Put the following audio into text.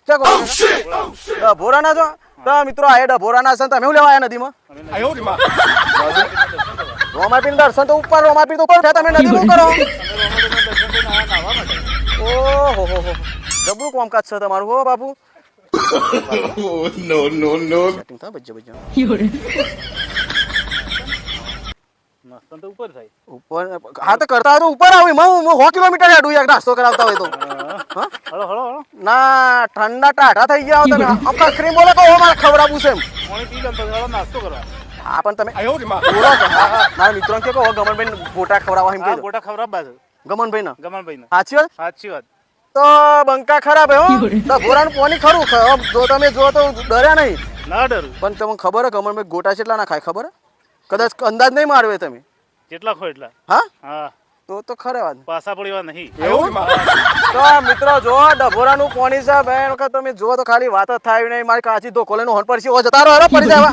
ચા કરો ડભોરાના છો તો મિત્રો આ ડભોરાના છે તમે હું લેવા આયા નદીમાં રોમાપીર દર્શન તો ઉપર રોમાપીર તો ઉપર છે તમે નદીમાં કરો ઓહો હો હો જબરું કામકાજ છે તમારું હો બાપુ નો નો નો સેટિંગ થાય બજ્જે બજ્જે નાસ્તો તો ઉપર થાય ઉપર હા તો કરતા હોય તો ઉપર આવી હું 100 કિલોમીટર આડું યાર નાસ્તો કરાવતા હોય તો હા હળો હળો હળો ના ઠંડા ટાઢા થઈ ગયા હો તમે આખા ક્રીમ બોલે કહો મારે ખવડાવવું છે એમ પાણી પી લો તો હળો નાસ્તો કરવા હા પણ તમે બોલો કે મારા મિત્રો કે કહો ગમનભાઈ ગોટા ખવડાવવા એમ હા કહી ગોટા ખવડાવવા છે ગમનભાઈ ના ગમનભાઈ ને સાચી વાત સાચી વાત તો બંકા ખરાબ હે હો ડભોરાનું પાણી ખરું જો તમે જો તો ડર્યા નહીં ના ડરું પણ તમને ખબર હે ગમનભાઈ ગોટા કેટલા ના ખાય ખબર હે કદાચ અંદાજ નહીં મારવે તમે જેટલા ખો એટલા હા હા તો ખરે વાત પાસા પડવા નહીં એવું તો મિત્રો જો ડભોરાનું પાણી છે બે વખત તમે જો તો ખાલી વાત જ થાય નહીં મારી કાચી ધોકો લઈને હોન પર જતા રહો પડી જાય